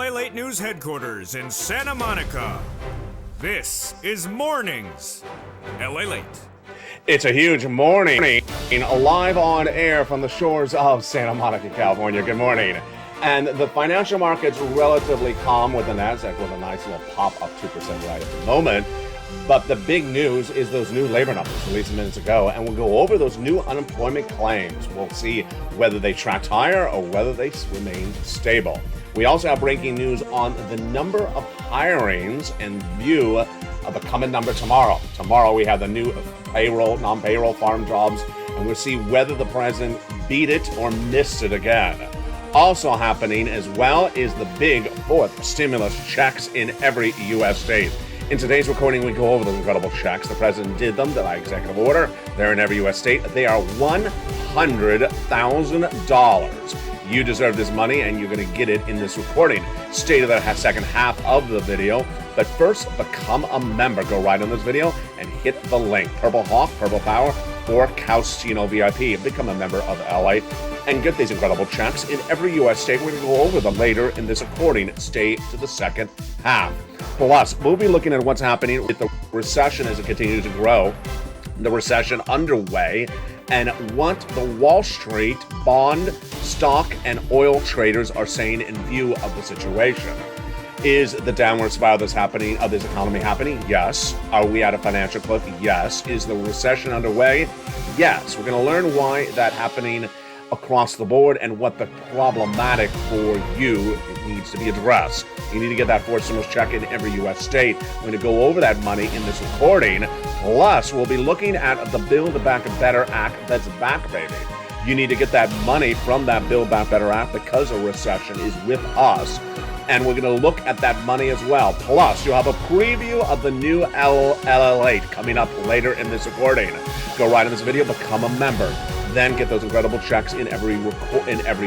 LALATE News Headquarters in Santa Monica. This is Mornings LALATE. It's a huge morning, live on air from the shores of Santa Monica, California. Good morning. And the financial market's relatively calm with the NASDAQ with a nice little pop up 2% right at the moment. But the big news is those new labor numbers released minutes ago, and we'll go over those new unemployment claims. We'll see whether they tracked higher or whether they remain stable. We also have breaking news on the number of hirings in view of the coming number tomorrow. Tomorrow we have the new payroll, non-payroll farm jobs, and we'll see whether the president beat it or missed it again. Also happening as well is the big fourth stimulus checks in every U.S. state. In today's recording, we go over those incredible checks. The president did them by executive order. They're in every U.S. state. They are $100,000. You deserve this money, and you're going to get it in this recording. Stay to the second half of the video. But first, become a member. Go right on this video and hit the link. Purple Hawk, Purple Power, or Caustino VIP. Become a member of LA and get these incredible checks in every U.S. state. We're going to go over them later in this recording. Stay to the second half. Plus, we'll be looking at what's happening with the recession as it continues to grow, the recession underway, and what the Wall Street bond, stock, and oil traders are saying in view of the situation. Is the downward spiral that's happening of this economy happening? Yes. Are we at a financial cliff? Yes. Is the recession underway? Yes. We're going to learn why that's happening across the board and what the problematic for you needs to be addressed. You need to get that fourth stimulus check in every U.S. state. We're going to go over that money in this recording. Plus, we'll be looking at the Build Back Better Act that's back, baby. You need to get that money from that Build Back Better Act because a recession is with us. And we're going to look at that money as well. Plus, you'll have a preview of the new LALATE coming up later in this recording. Go right in this video, become a member. Then get those incredible checks in every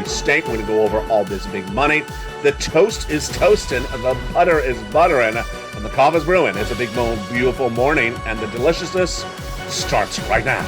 state. We're going to go over all this big money. The toast is toasting, the butter is buttering, and the coffee is brewing. It's a big, beautiful morning, and the deliciousness starts right now.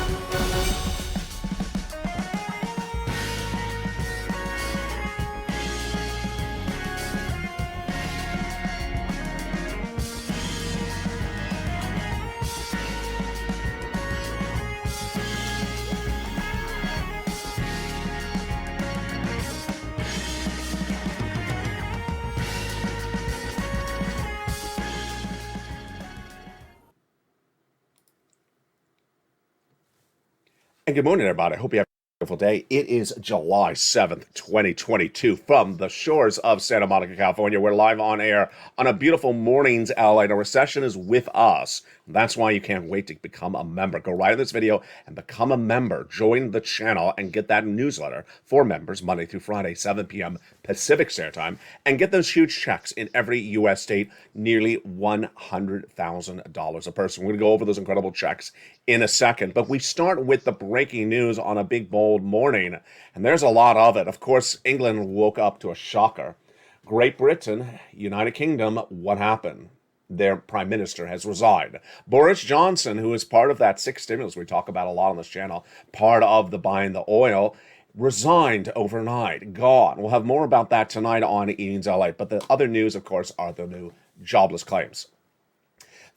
And good morning, everybody. I hope you have a beautiful day. It is July 7th, 2022 from the shores of Santa Monica, California. We're live on air on a beautiful morning's LA. The recession is with us. That's why you can't wait to become a member. Go right in this video and become a member. Join the channel and get that newsletter for members Monday through Friday, 7 p.m. Pacific Standard Time, and get those huge checks in every U.S. state, nearly $100,000 a person. We're going to go over those incredible checks in a second, but we start with the breaking news on a big, bold morning, and there's a lot of it. Of course, England woke up to a shocker. Great Britain, United Kingdom, what happened? Their prime minister has resigned. Boris Johnson, who is part of that sixth stimulus we talk about a lot on this channel, part of the buying the oil, resigned overnight, gone. We'll have more about that tonight on Evenings LA. But the other news, of course, are the new jobless claims.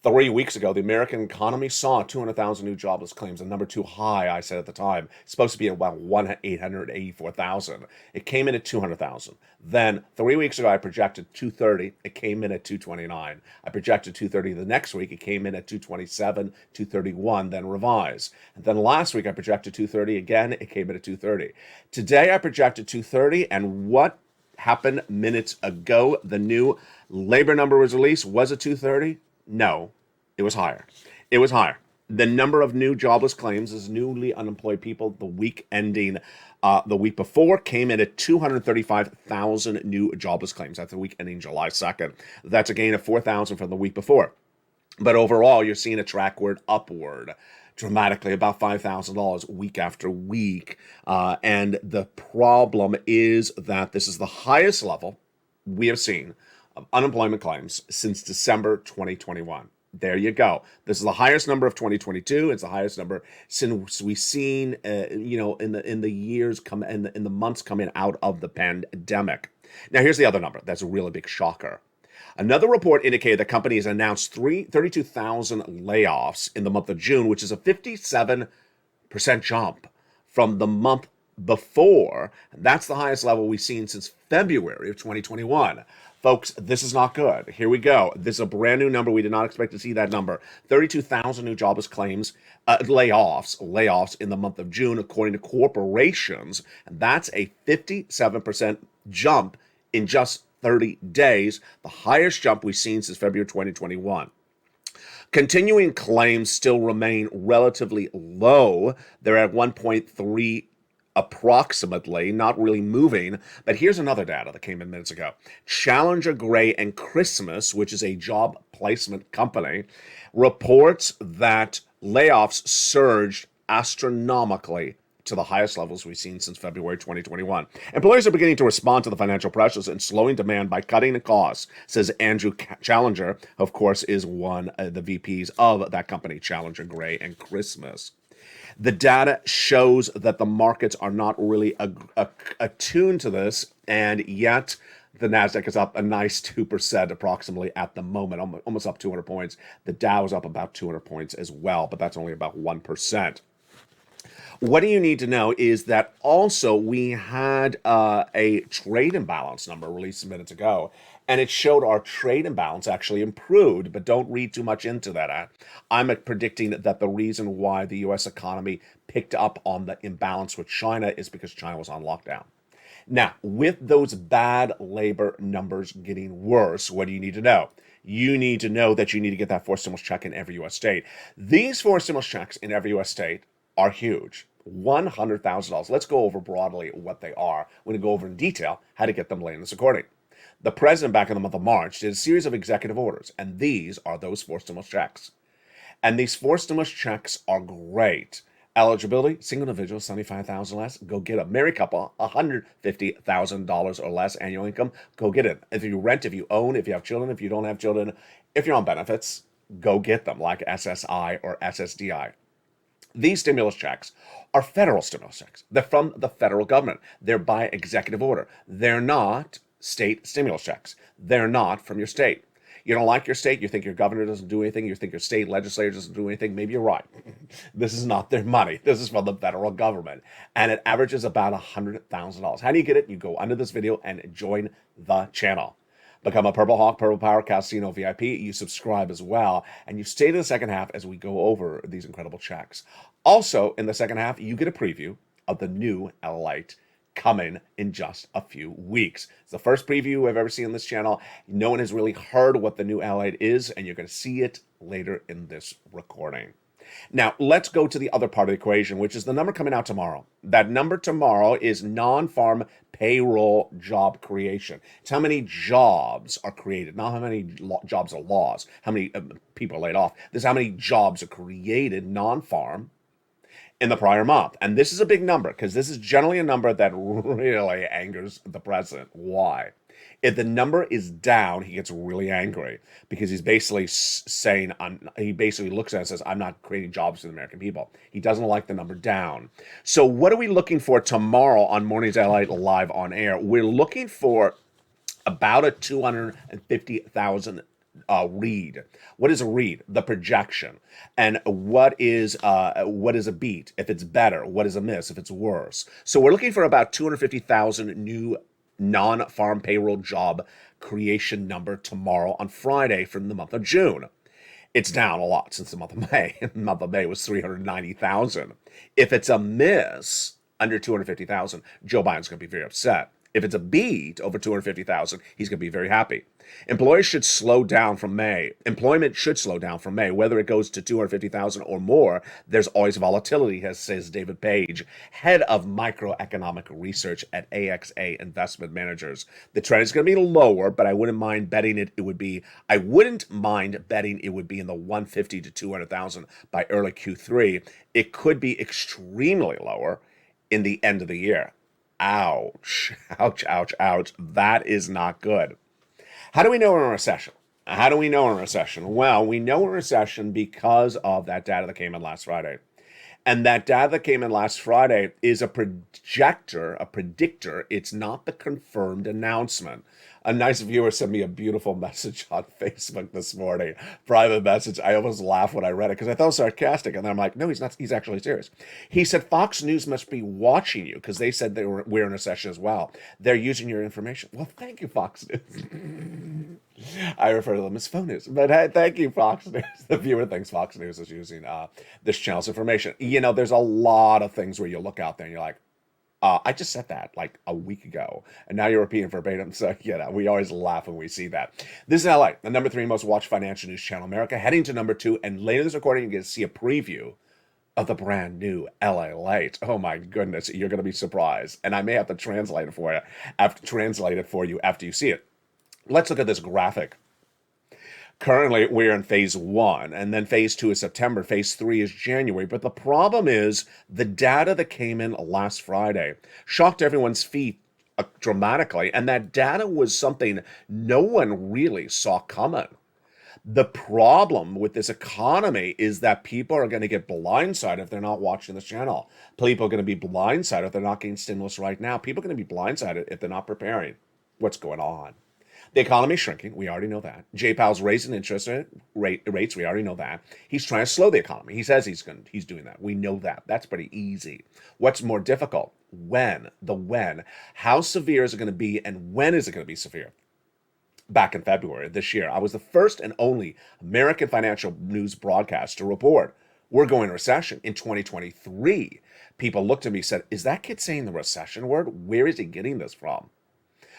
3 weeks ago, the American economy saw 200,000 new jobless claims, the number too high, I said at the time. It's supposed to be about 884,000. It came in at 200,000. Then 3 weeks ago, I projected 230. It came in at 229. I projected 230 the next week. It came in at 227, 231, then revised. And then last week, I projected 230 again. It came in at 230. Today, I projected 230, and what happened minutes ago? The new labor number was released. Was it 230? No, it was higher. It was higher. The number of new jobless claims as newly unemployed people the week ending the week before came in at 235,000 new jobless claims. That's the week ending July 2nd. That's a gain of 4,000 from the week before. But overall, you're seeing a trackward upward dramatically, about $5,000 week after week. And the problem is that this is the highest level we have seen of unemployment claims since December 2021. There you go. This is the highest number of 2022. It's the highest number since we've seen, in the years in the months coming out of the pandemic. Now, here's the other number. That's a really big shocker. Another report indicated that companies announced 32,000 layoffs in the month of June, which is a 57% jump from the month before. That's the highest level we've seen since February of 2021. Folks, this is not good. Here we go. This is a brand new number. We did not expect to see that number. 32,000 new jobless claims, layoffs in the month of June, according to corporations. And that's a 57% jump in just 30 days, the highest jump we've seen since February 2021. Continuing claims still remain relatively low. They're at 1.3 approximately, not really moving. But here's another data that came in minutes ago. Challenger Gray and Christmas, which is a job placement company, reports that layoffs surged astronomically to the highest levels we've seen since February 2021. Employers are beginning to respond to the financial pressures and slowing demand by cutting the costs, says Andrew Challenger, of course, is one of the VPs of that company, Challenger Gray and Christmas. The data shows that the markets are not really attuned to this, and yet the NASDAQ is up a nice 2% approximately at the moment, almost up 200 points. The Dow is up about 200 points as well, but that's only about 1%. What do you need to know is that also we had a trade imbalance number released minutes ago, and it showed our trade imbalance actually improved, but don't read too much into that. I'm predicting that the reason why the U.S. economy picked up on the imbalance with China is because China was on lockdown. Now, with those bad labor numbers getting worse, what do you need to know? You need to know that you need to get that forced stimulus check in every U.S. state. These forced stimulus checks in every U.S. state are huge. $100,000. Let's go over broadly what they are. We're going to go over in detail how to get them laid in this recording. The president back in the month of March did a series of executive orders, and these are those forced stimulus checks. And these forced stimulus checks are great. Eligibility, single individual, $75,000 less, go get them. Married couple, $150,000 or less annual income, go get it. If you rent, if you own, if you have children, if you don't have children, if you're on benefits, go get them, like SSI or SSDI. These stimulus checks are federal stimulus checks. They're from the federal government. They're by executive order. They're not state stimulus checks. They're not from your state. You don't like your state, you think your governor doesn't do anything, you think your state legislature doesn't do anything, maybe you're right. This is not their money. This is from the federal government. And it averages about $100,000. How do you get it? You go under this video and join the channel. Become a Purple Hawk, Purple Power Casino VIP. You subscribe as well. And you stay to the second half as we go over these incredible checks. Also, in the second half, you get a preview of the new LALATE coming in just a few weeks. It's the first preview I've ever seen on this channel. No one has really heard what the new LALATE is, and you're going to see it later in this recording. Now, let's go to the other part of the equation, which is the number coming out tomorrow. That number tomorrow is non-farm payroll job creation. It's how many jobs are created, not how many jobs are lost, how many people are laid off. This is how many jobs are created non-farm in the prior month. And this is a big number because this is generally a number that really angers the president. Why? If the number is down, he gets really angry because he's basically saying, he basically looks at it and says, I'm not creating jobs for the American people. He doesn't like the number down. So what are we looking for tomorrow on Mornings LALATE Live on Air? We're looking for about a 250,000 read. What is a read? The projection. And what is a beat? If it's better, what is a miss? If it's worse. So we're looking for about 250,000 new non-farm payroll job creation number tomorrow on Friday from the month of June. It's down a lot since the month of May. The month of May was 390,000. If it's a miss under 250,000, Joe Biden's going to be very upset. If it's a beat over 250,000, he's going to be very happy. Employment should slow down from May. Whether it goes to 250,000 or more, there's always volatility, as says David Page, head of microeconomic research at AXA Investment Managers. The trend is going to be lower, but I wouldn't mind betting it would be in the 150 to 200,000 by early Q3. It could be extremely lower in the end of the year. Ouch, ouch, ouch, ouch. That is not good. How do we know we're in a recession? Well, we know we're in a recession because of that data that came in last Friday. And that data that came in last Friday is a predictor. It's not the confirmed announcement. A nice viewer sent me a beautiful message on Facebook this morning, private message. I almost laughed when I read it because I thought it was sarcastic. And then I'm like, no, he's not. He's actually serious. He said, Fox News must be watching you because they said we're in a session as well. They're using your information. Well, thank you, Fox News. I refer to them as phone news. But hey, thank you, Fox News. The viewer thinks Fox News is using this channel's information. You know, there's a lot of things where you look out there and you're like, I just said that like a week ago, and now you're repeating verbatim. So, we always laugh when we see that. This is LA, the number 3 most watched financial news channel in America, heading to number 2. And later in this recording, you get to see a preview of the brand new LALATE. Oh my goodness, you're going to be surprised. And I may have to translate it for you after you see it. Let's look at this graphic. Currently, we're in phase 1, and then phase 2 is September, phase 3 is January. But the problem is the data that came in last Friday shocked everyone's feet dramatically, and that data was something no one really saw coming. The problem with this economy is that people are going to get blindsided if they're not watching this channel. People are going to be blindsided if they're not getting stimulus right now. People are going to be blindsided if they're not preparing. What's going on? The economy is shrinking. We already know that. Jay Powell's raising interest rates. We already know that. He's trying to slow the economy. He says he's doing that. We know that. That's pretty easy. What's more difficult? When. How severe is it going to be, and when is it going to be severe? Back in February this year, I was the first and only American financial news broadcast to report we're going to recession in 2023. People looked at me and said, is that kid saying the recession word? Where is he getting this from?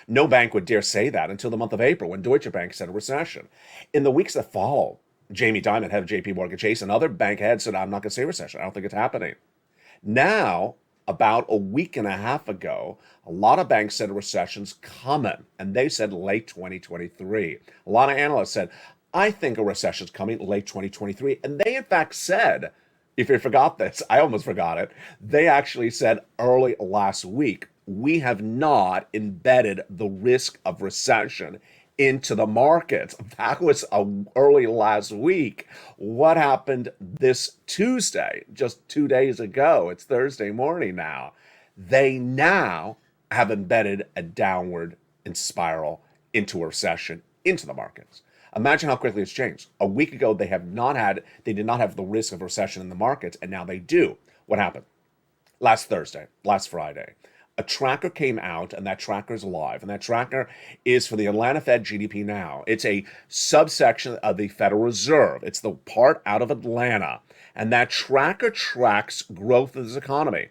No bank would dare say that until the month of April when Deutsche Bank said a recession. In the weeks that followed, Jamie Dimon, head of JP Morgan Chase, and other bank heads said, I'm not going to say recession. I don't think it's happening. Now, about a week and a half ago, a lot of banks said a recession's coming, and they said late 2023. A lot of analysts said, I think a recession's coming late 2023. And they, in fact, said, if you forgot this, I almost forgot it, they actually said early last week, we have not embedded the risk of recession into the markets. That was early last week. What happened this Tuesday, just 2 days ago? It's Thursday morning now. They now have embedded a downward spiral into a recession into the markets. Imagine how quickly it's changed. A week ago, they did not have the risk of recession in the markets, and now they do. What happened? Last Friday, a tracker came out, and that tracker is live. And that tracker is for the Atlanta Fed GDP Now. It's a subsection of the Federal Reserve. It's the part out of Atlanta. And that tracker tracks growth of this economy.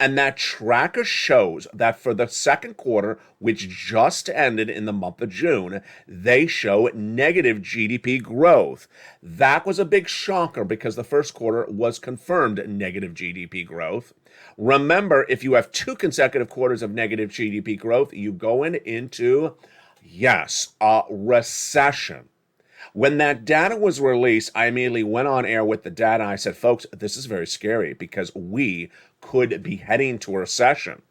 And that tracker shows that for the second quarter, which just ended in the month of June, they show negative GDP growth. That was a big shocker because the first quarter was confirmed negative GDP growth. Remember, if you have 2 consecutive quarters of negative GDP growth, you go into, a recession. When that data was released, I immediately went on air with the data. I said, folks, this is very scary because we could be heading to a recession.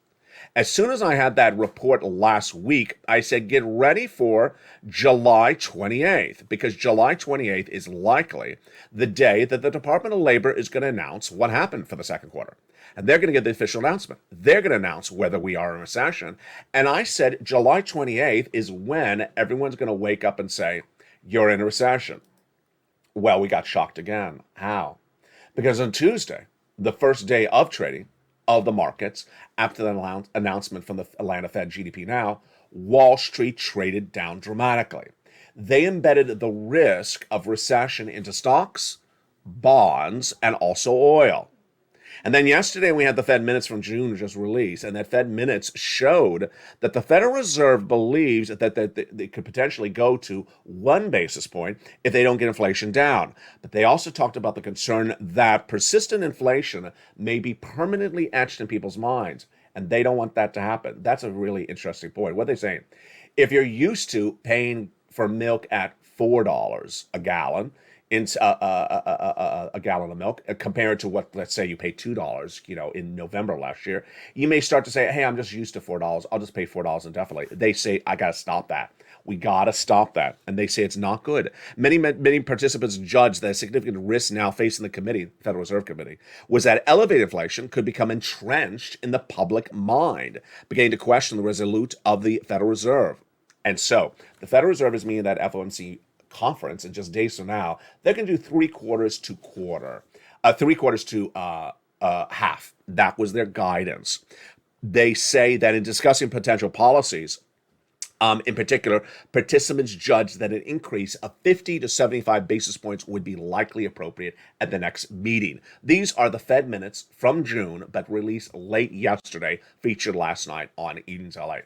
As soon as I had that report last week, I said, get ready for July 28th, because July 28th is likely the day that the Department of Labor is going to announce what happened for the second quarter. And they're going to get the official announcement. They're going to announce whether we are in recession. And I said, July 28th is when everyone's going to wake up and say, you're in a recession. Well, we got shocked again. How? Because on Tuesday, the first day of trading of the markets, after the announcement from the Atlanta Fed GDP Now, Wall Street traded down dramatically. They embedded the risk of recession into stocks, bonds, and also oil. And then yesterday we had the Fed minutes from June just released, and that Fed minutes showed that the Federal Reserve believes that they could potentially go to 1 basis point if they don't get inflation down. But they also talked about the concern that persistent inflation may be permanently etched in people's minds, and they don't want that to happen. That's a really interesting point. What are they saying? If you're used to paying for milk at $4 a gallon, a gallon of milk compared to what, let's say, you pay $2, in November last year, you may start to say, hey, I'm just used to $4. I'll just pay $4 indefinitely. They say, I got to stop that. We got to stop that. And they say it's not good. Many participants judge that a significant risk now facing the committee, Federal Reserve Committee, was that elevated inflation could become entrenched in the public mind, beginning to question the resolute of the Federal Reserve. And so the Federal Reserve is meeting that FOMC conference in just days from now. They're going to do three quarters to half. That was their guidance. They say that in discussing potential policies, in particular, participants judged that an increase of 50 to 75 basis points would be likely appropriate at the next meeting. These are the Fed minutes from June, but released late yesterday, featured last night on Evenings LA.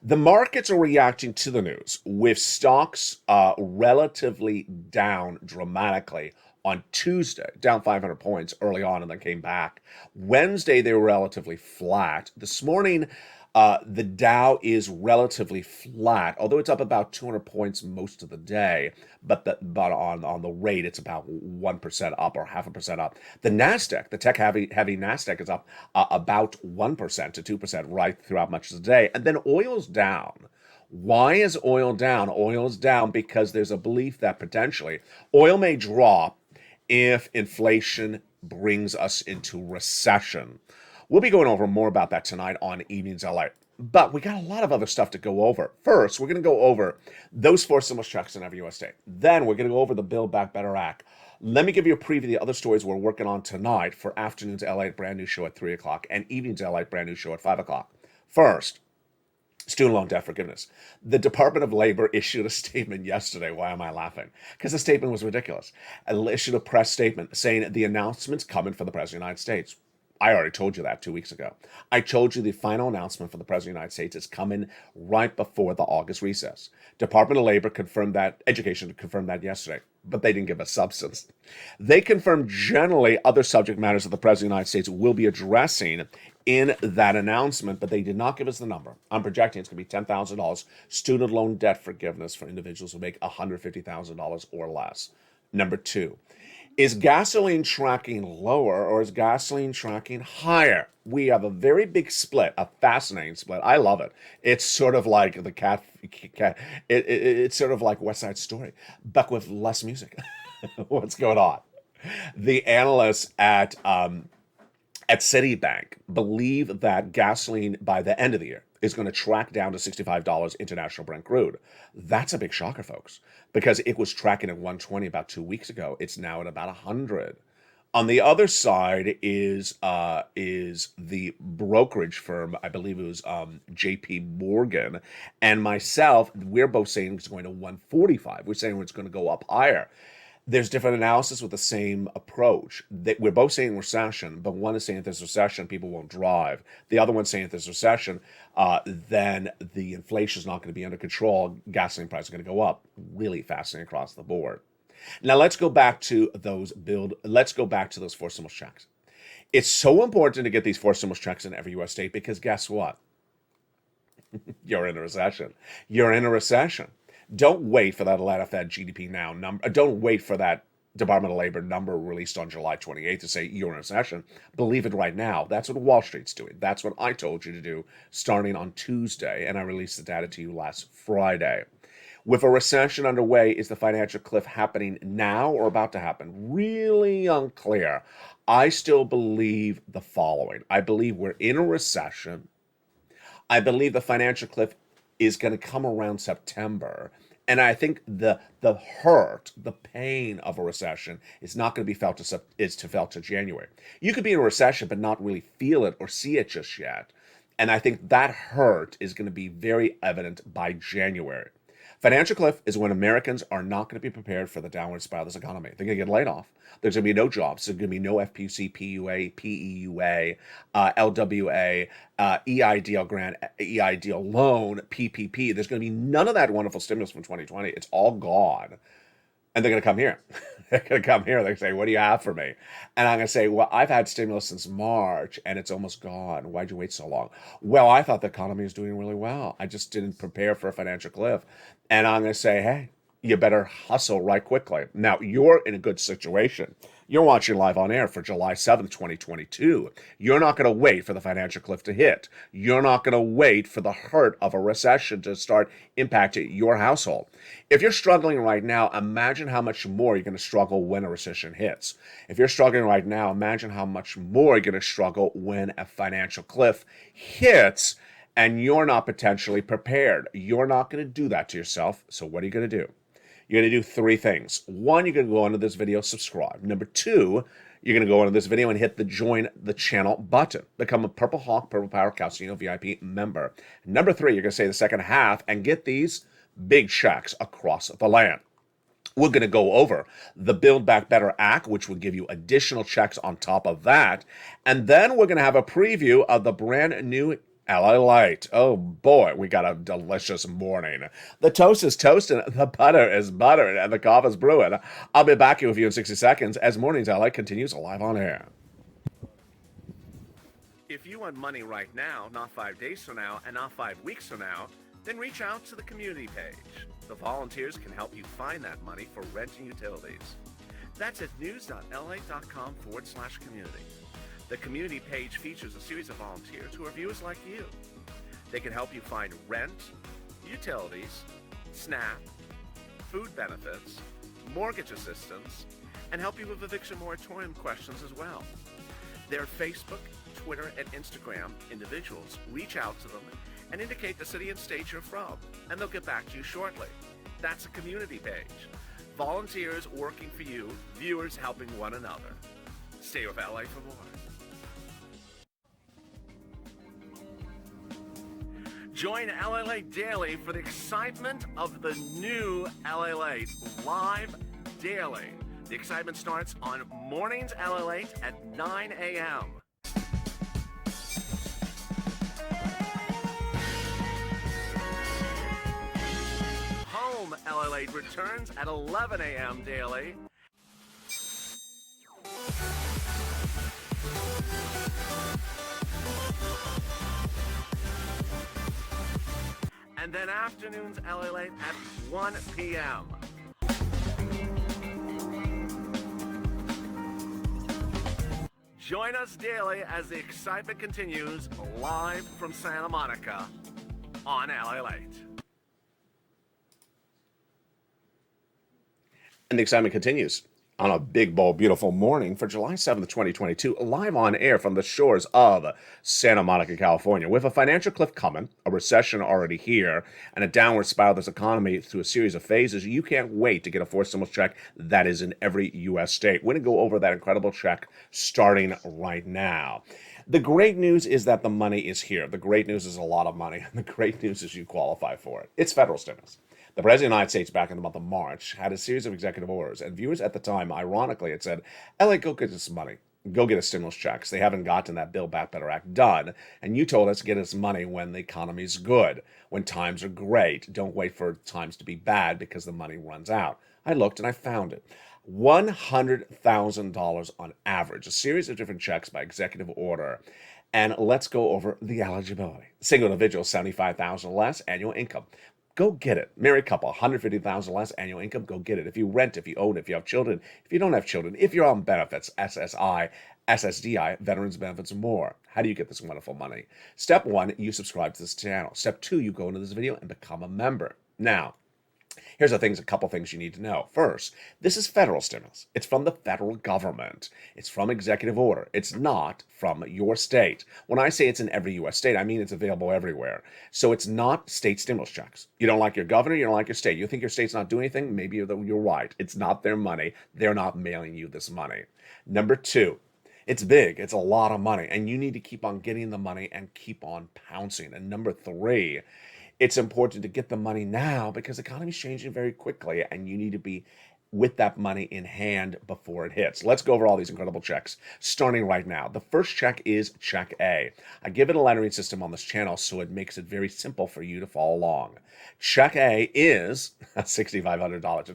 The markets are reacting to the news, with stocks relatively down dramatically on Tuesday, down 500 points early on and then came back. Wednesday, they were relatively flat. This morning, the Dow is relatively flat, although it's up about 200 points most of the day. But on the rate, it's about 1% up or 0.5% up. The Nasdaq, the tech heavy Nasdaq, is up about 1% to 2% right throughout much of the day. And then oil's down. Why is oil down? Oil is down because there's a belief that potentially oil may drop if inflation brings us into recession. We'll be going over more about that tonight on Evenings LA. But we got a lot of other stuff to go over. First, we're going to go over those four stimulus checks in every U.S. state. Then we're going to go over the Build Back Better Act. Let me give you a preview of the other stories we're working on tonight for afternoon's LA brand new show at 3 o'clock and evening's LA brand new show at 5 o'clock. First, student loan debt forgiveness. The Department of Labor issued a statement yesterday. Why am I laughing? Because the statement was ridiculous. It issued a press statement saying the announcement's coming for the President of the United States. I already told you that 2 weeks ago. I told you the final announcement for the President of the United States is coming right before the August recess. Department of Labor confirmed that, Education confirmed that yesterday, but they didn't give us substance. They confirmed generally other subject matters that the President of the United States will be addressing in that announcement, but they did not give us the number. I'm projecting it's going to be $10,000 student loan debt forgiveness for individuals who make $150,000 or less. Number two, is gasoline tracking lower or is gasoline tracking higher? We have a very big split, a fascinating split. I love it. It's sort of like the cat. It's sort of like West Side Story, but with less music. What's going on? The analysts at Citibank believe that gasoline by the end of the year is going to track down to $65 international Brent crude. That's a big shocker, folks, because it was tracking at 120 about 2 weeks ago. It's now at about 100. On the other side is the brokerage firm, I believe it was J.P. Morgan, and myself. We're both saying it's going to 145. We're saying it's going to go up higher. There's different analysis with the same approach. We're both saying recession, but one is saying if there's recession, people won't drive. The other one's saying if there's recession, then the inflation is not going to be under control. Gasoline prices are going to go up. Really fascinating across the board. Now let's go back to those four stimulus checks. It's so important to get these four stimulus checks in every U.S. state because guess what? You're in a recession. You're in a recession. Don't wait for that Atlanta Fed GDP now number. Don't wait for that Department of Labor number released on July 28th to say you're in a recession. Believe it right now. That's what Wall Street's doing. That's what I told you to do starting on Tuesday, and I released the data to you last Friday. With a recession underway, is the financial cliff happening now or about to happen? Really unclear. I still believe the following. I believe we're in a recession. I believe the financial cliff is going to come around September. And I think the hurt, the pain of a recession is not going to be felt to January. You could be in a recession but not really feel it or see it just yet. And I think that hurt is going to be very evident by January. Financial cliff is when Americans are not going to be prepared for the downward spiral of this economy. They're going to get laid off. There's going to be no jobs. There's going to be no FPC, PUA, PEUA, LWA, EIDL grant, EIDL loan, PPP. There's going to be none of that wonderful stimulus from 2020. It's all gone. And they're going to come here. They're going to come here. They're going to say, what do you have for me? And I'm going to say, well, I've had stimulus since March and it's almost gone. Why'd you wait so long? Well, I thought the economy was doing really well. I just didn't prepare for a financial cliff. And I'm going to say, hey, you better hustle right quickly. Now, you're in a good situation You're watching live on air for July 7th, 2022. You're not going to wait for the financial cliff to hit. You're not going to wait for the hurt of a recession to start impacting your household. If you're struggling right now, imagine how much more you're going to struggle when a recession hits. If you're struggling right now, imagine how much more you're going to struggle when a financial cliff hits and you're not potentially prepared. You're not going to do that to yourself. So what are you going to do? You're going to do three things. One, you're going to go into this video, subscribe. Number two, you're going to go into this video and hit the join the channel button. Become a Purple Hawk, Purple Power Calcino VIP member. Number three, you're going to say the second half and get these big checks across the land. We're going to go over the Build Back Better Act, which will give you additional checks on top of that. And then we're going to have a preview of the brand new LALATE. Oh boy, we got a delicious morning. The toast is toasting, the butter is buttering, and the coffee is brewing. I'll be back here with you in 60 seconds as Mornings LA continues live on air. If you want money right now, not 5 days from now, and not 5 weeks from now, then reach out to the community page. The volunteers can help you find that money for rent and utilities. That's at news.la.com/community. The community page features a series of volunteers who are viewers like you. They can help you find rent, utilities, SNAP, food benefits, mortgage assistance, and help you with eviction moratorium questions as well. Their Facebook, Twitter, and Instagram individuals reach out to them and indicate the city and state you're from, and they'll get back to you shortly. That's a community page. Volunteers working for you, viewers helping one another. Stay with LA for more. Join LALATE Daily for the excitement of the new LALATE live daily. The excitement starts on Mornings LALATE at 9 a.m. Home LALATE returns at 11 a.m. daily. And then afternoons LALATE at 1 p.m. Join us daily as the excitement continues live from Santa Monica on LALATE. And the excitement continues on a big, bold, beautiful morning for July 7th, 2022, live on air from the shores of Santa Monica, California. With a financial cliff coming, a recession already here, and a downward spiral of this economy through a series of phases, you can't wait to get a forced stimulus check that is in every U.S. state. We're going to go over that incredible check starting right now. The great news is that the money is here. The great news is a lot of money, and the great news is you qualify for it. It's federal stimulus. The President of the United States, back in the month of March, had a series of executive orders, and viewers at the time, ironically, had said, LA, go get us money. Go get us stimulus checks. They haven't gotten that Build Back Better Act done, and you told us to get us money when the economy's good, when times are great. Don't wait for times to be bad because the money runs out. I looked and I found it. $100,000 on average, a series of different checks by executive order. And let's go over the eligibility. Single individual, $75,000 less annual income. Go get it. Married couple, $150,000 less annual income. Go get it. If you rent, if you own, if you have children, if you don't have children, if you're on benefits, SSI, SSDI, veterans benefits, more. How do you get this wonderful money? Step one, you subscribe to this channel. Step two, you go into this video and become a member. Now, here's a couple things you need to know. First, this is federal stimulus. It's from the federal government. It's from executive order. It's not from your state. When I say it's in every U.S. state, I mean it's available everywhere. So it's not state stimulus checks. You don't like your governor, you don't like your state. You think your state's not doing anything? Maybe you're right. It's not their money. They're not mailing you this money. Number two, it's big. It's a lot of money. And you need to keep on getting the money and keep on pouncing. And number three, it's important to get the money now because the economy's changing very quickly and you need to be with that money in hand before it hits. Let's go over all these incredible checks starting right now. The first check is Check A. I give it a lettering system on this channel so it makes it very simple for you to follow along. Check A is $6,500 to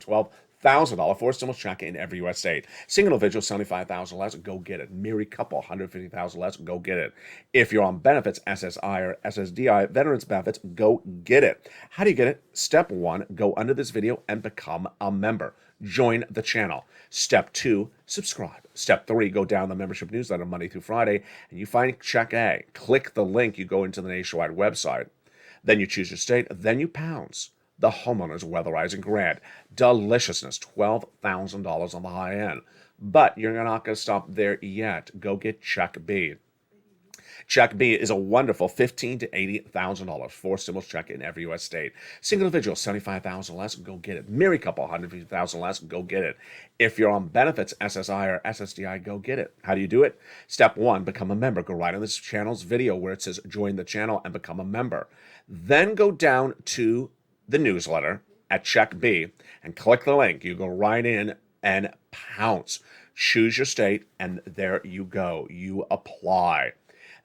$1,000 four stimulus check in every U.S. state. Single individual, $75,000 less, go get it. Married couple, $150,000 less, go get it. If you're on benefits, SSI or SSDI, veterans benefits, go get it. How do you get it? Step 1, go under this video and become a member. Join the channel. Step 2, subscribe. Step 3, go down the membership newsletter Monday through Friday, and you find Check A. Click the link, you go into the nationwide website. Then you choose your state, then you pounce the homeowner's weatherizing grant. Deliciousness, $12,000 on the high end. But you're not going to stop there yet. Go get Check B. Check B is a wonderful $15,000 to $80,000 four stimulus check in every U.S. state. Single individual, $75,000 less, go get it. Married couple, $150,000 less, go get it. If you're on benefits, SSI or SSDI, go get it. How do you do it? Step 1, become a member. Go right on this channel's video where it says join the channel and become a member. Then go down to the newsletter at Check B and click the link. You go right in and pounce. Choose your state, and there you go. You apply.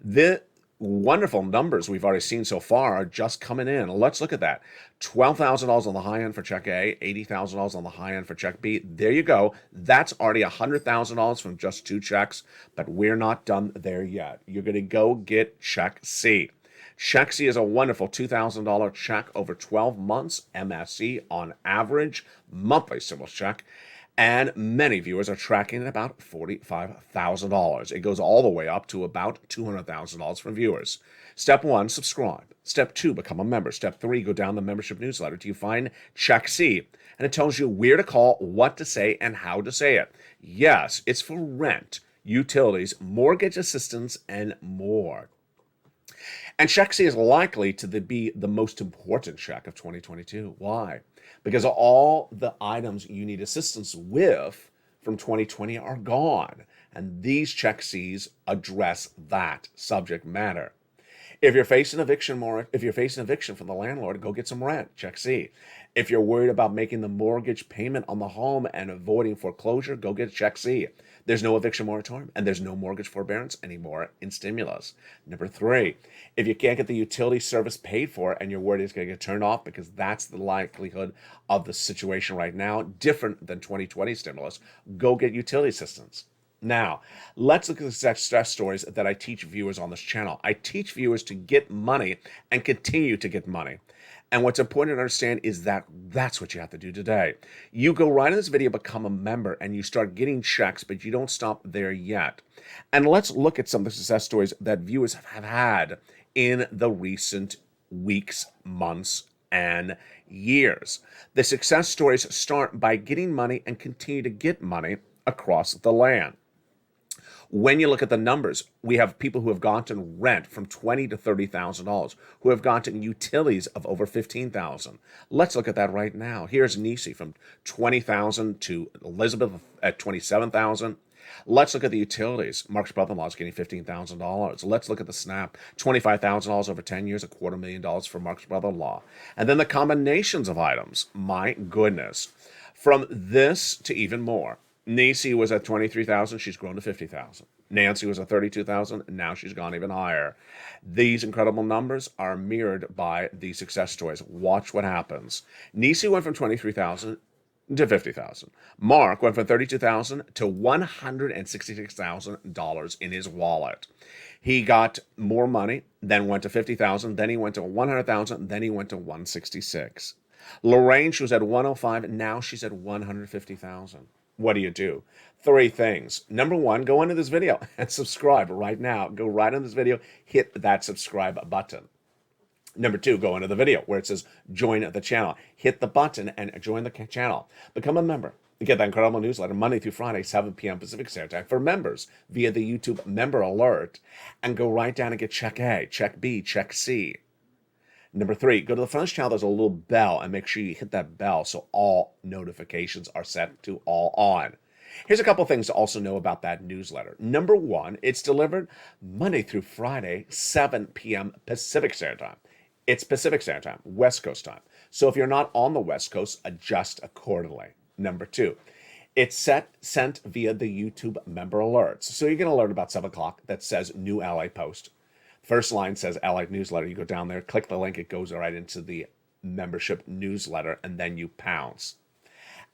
The wonderful numbers we've already seen so far are just coming in. Let's look at that. $12,000 on the high end for Check A, $80,000 on the high end for Check B. There you go. That's already $100,000 from just 2 checks, but we're not done there yet. You're going to go get Check C. Check C is a wonderful $2,000 check over 12 months, MSC on average, monthly stimulus check, and many viewers are tracking at about $45,000. It goes all the way up to about $200,000 from viewers. Step 1, subscribe. Step 2, become a member. Step 3, go down the membership newsletter till you find Check C, and it tells you where to call, what to say, and how to say it. Yes, it's for rent, utilities, mortgage assistance, and more. And Check C is likely to be the most important check of 2022. Why? Because all the items you need assistance with from 2020 are gone. And these Check Cs address that subject matter. If you're facing eviction from the landlord, go get some rent. Check C. If you're worried about making the mortgage payment on the home and avoiding foreclosure, go get Check C. There's no eviction moratorium and there's no mortgage forbearance anymore in stimulus. Number 3, if you can't get the utility service paid for and you're worried it's going to get turned off because that's the likelihood of the situation right now, different than 2020 stimulus, go get utility assistance. Now, let's look at the success stories that I teach viewers on this channel. I teach viewers to get money and continue to get money. And what's important to understand is that that's what you have to do today. You go right in this video, become a member, and you start getting checks, but you don't stop there yet. And let's look at some of the success stories that viewers have had in the recent weeks, months, and years. The success stories start by getting money and continue to get money across the land. When you look at the numbers, we have people who have gotten rent from $20,000 to $30,000, who have gotten utilities of over $15,000. Let's look at that right now. Here's Nisi from $20,000 to Elizabeth at $27,000. Let's look at the utilities. Mark's brother-in-law is getting $15,000. Let's look at the SNAP, $25,000 over 10 years, $250,000 for Mark's brother-in-law. And then the combinations of items. My goodness. From this to even more. Nisi was at $23,000. She's grown to $50,000. Nancy was at $32,000. Now she's gone even higher. These incredible numbers are mirrored by the success stories. Watch what happens. Nisi went from $23,000 to $50,000. Mark went from $32,000 to $166,000 in his wallet. He got more money, then went to $50,000, then he went to $100,000, then he went to $166,000. Lorraine, she was at $105,000, now she's at $150,000. What do? 3 things. Number 1, go into this video and subscribe right now. Go right on this video, hit that subscribe button. Number 2, go into the video where it says join the channel. Hit the button and join the channel. Become a member. Get that incredible newsletter Monday through Friday, 7 p.m. Pacific Standard Time for members via the YouTube member alert. And go right down and get Check A, Check B, Check C. Number 3, go to the front of this channel. There's a little bell, and make sure you hit that bell so all notifications are set to all on. Here's a couple things to also know about that newsletter. Number 1, it's delivered Monday through Friday, 7 p.m. Pacific Standard Time. It's Pacific Standard Time, West Coast time. So if you're not on the West Coast, adjust accordingly. Number 2, it's sent via the YouTube member alerts. So you get an alert about 7 o'clock that says new LA post. First line says LA newsletter. You go down there, click the link, it goes right into the membership newsletter, and then you pounce.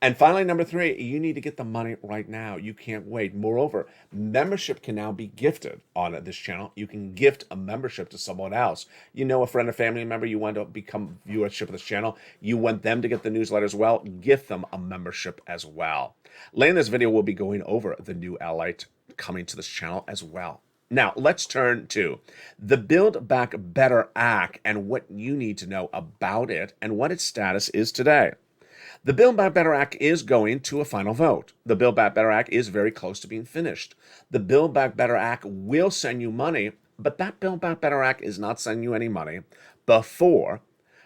And finally, number three, you need to get the money right now. You can't wait. Moreover, membership can now be gifted on this channel. You can gift a membership to someone else. You know, a friend or family member, you want to become viewership of this channel. You want them to get the newsletter as well. Gift them a membership as well. Later in this video, we'll be going over the new LALATE coming to this channel as well. Now, let's turn to the Build Back Better Act and what you need to know about it and what its status is today. The Build Back Better Act is going to a final vote. The Build Back Better Act is very close to being finished. The Build Back Better Act will send you money, but that Build Back Better Act is not sending you any money before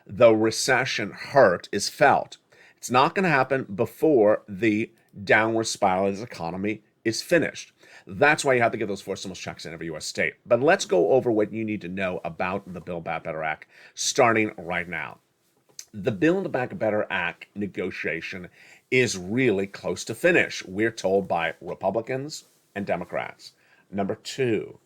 the recession hurt is felt. It's not going to happen before the downward spiral of the economy is finished. That's why you have to get those 4 stimulus checks in every U.S. state. But let's go over what you need to know about the Build Back Better Act starting right now. The Build Back Better Act negotiation is really close to finish, we're told by Republicans and Democrats. Number 2,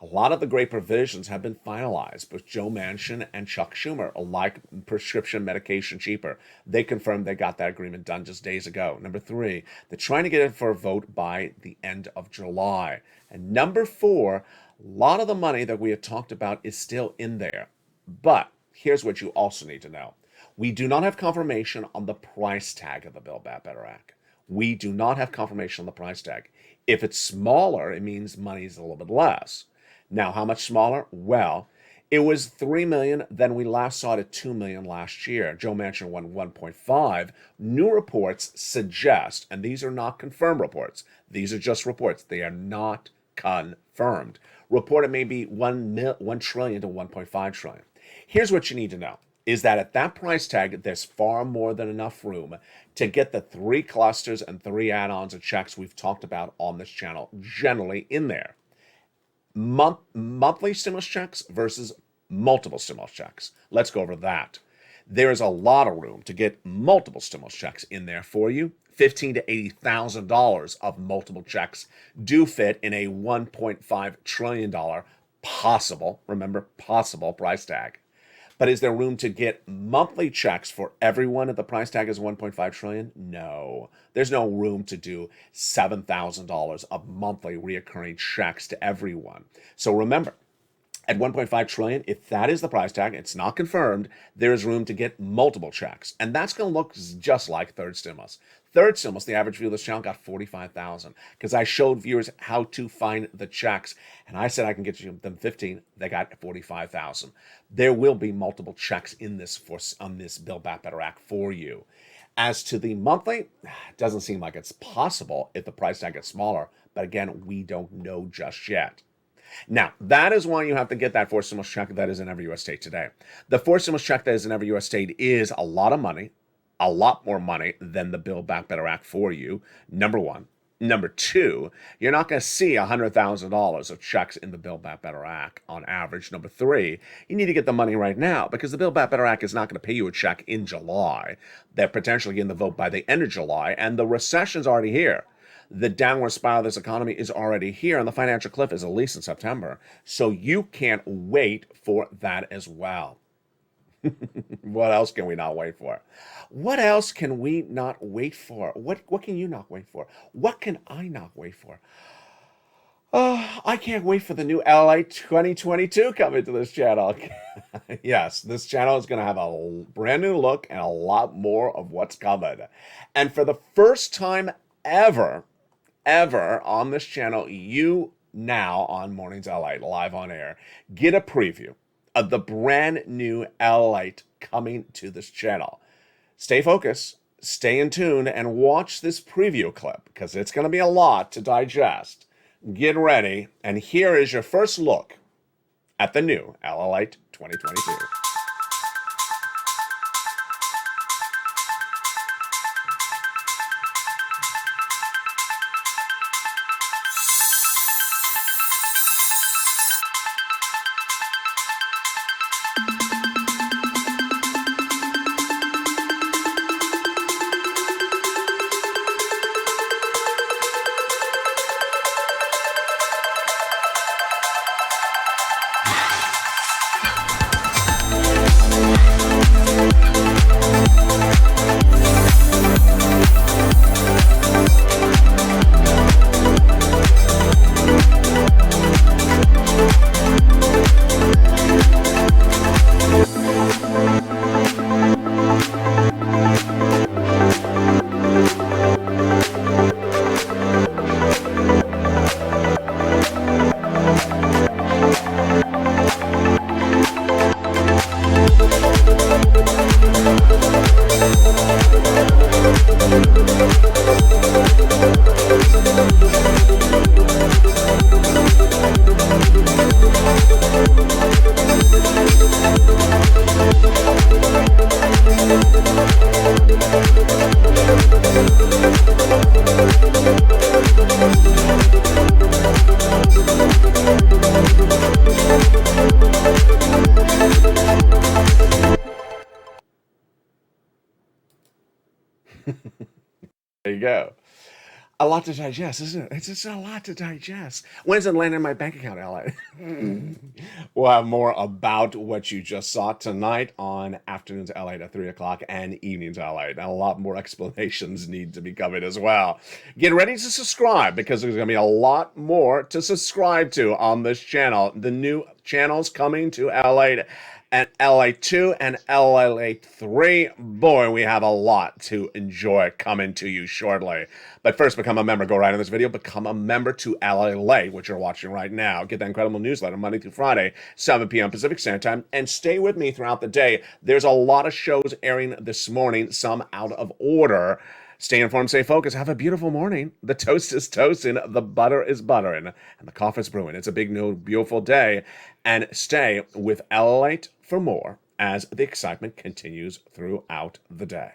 a lot of the great provisions have been finalized with Joe Manchin and Chuck Schumer, like prescription medication cheaper. They confirmed they got that agreement done just days ago. Number 3, they're trying to get it for a vote by the end of July. And number 4, a lot of the money that we had talked about is still in there. But here's what you also need to know. We do not have confirmation on the price tag of the Build Back Better Act. We do not have confirmation on the price tag. If it's smaller, it means money is a little bit less. Now, how much smaller? Well, it was $3 million. Then we last saw it at $2 million last year. Joe Manchin won 1.5. New reports suggest, and these are not confirmed reports. These are just reports. They are not confirmed. Reported may be $1 trillion to $1.5 trillion. Here's what you need to know. Is that at that price tag, there's far more than enough room to get the 3 clusters and 3 add-ons and checks we've talked about on this channel generally in there. Monthly stimulus checks versus multiple stimulus checks. Let's go over that. There is a lot of room to get multiple stimulus checks in there for you. $15,000 to $80,000 of multiple checks do fit in a $1.5 trillion possible, remember, possible price tag. But is there room to get monthly checks for everyone if the price tag is $1.5 trillion? No. There's no room to do $7,000 of monthly reoccurring checks to everyone. So remember, at $1.5 trillion, if that is the price tag, it's not confirmed, there is room to get multiple checks. And that's going to look just like third stimulus. Third stimulus, the average viewer of this channel got $45,000 because I showed viewers how to find the checks. And I said I can get you them 15. They got $45,000. There will be multiple checks in this on this Build Back Better Act for you. As to the monthly, it doesn't seem like it's possible if the price tag gets smaller. But again, we don't know just yet. Now, that is why you have to get that 4 stimulus check that is in every U.S. state today. The 4 stimulus check that is in every U.S. state is a lot of money, a lot more money than the Build Back Better Act for you, number 1. Number 2, you're not going to see $100,000 of checks in the Build Back Better Act on average. Number 3, you need to get the money right now because the Build Back Better Act is not going to pay you a check in July. They're potentially getting the vote by the end of July, and the recession's already here. The downward spiral of this economy is already here, and the financial cliff is at least in September. So you can't wait for that as well. What else can we not wait for? What else can we not wait for? What can you not wait for? What can I not wait for? I can't wait for the new LALATE 2022 coming to this channel. Yes, this channel is going to have a brand new look and a lot more of what's coming. And for the first time ever on this channel, you now on Mornings LALATE, live on air, get a preview of the brand new LALATE coming to this channel. Stay focused, stay in tune, and watch this preview clip because it's going to be a lot to digest. Get ready, and here is your first look at the new LALATE 2022. There you go. A lot to digest, isn't it? It's just a lot to digest. When does it land in my bank account, LA? We'll have more about what you just saw tonight on Afternoons LA at 3 o'clock and Evenings LA. And a lot more explanations need to be covered as well. Get ready to subscribe because there's going to be a lot more to subscribe to on this channel. The new channels coming to LA and LA2 and LA3. Boy, we have a lot to enjoy coming to you shortly. But first, become a member. Go right in this video. Become a member to LALATE, which you're watching right now. Get that incredible newsletter Monday through Friday, 7 p.m. Pacific Standard Time. And stay with me throughout the day. There's a lot of shows airing this morning, some out of order. Stay informed, stay focused. Have a beautiful morning. The toast is toasting, the butter is buttering, and the coffee is brewing. It's a big, new, beautiful day. And stay with LALATE for more as the excitement continues throughout the day.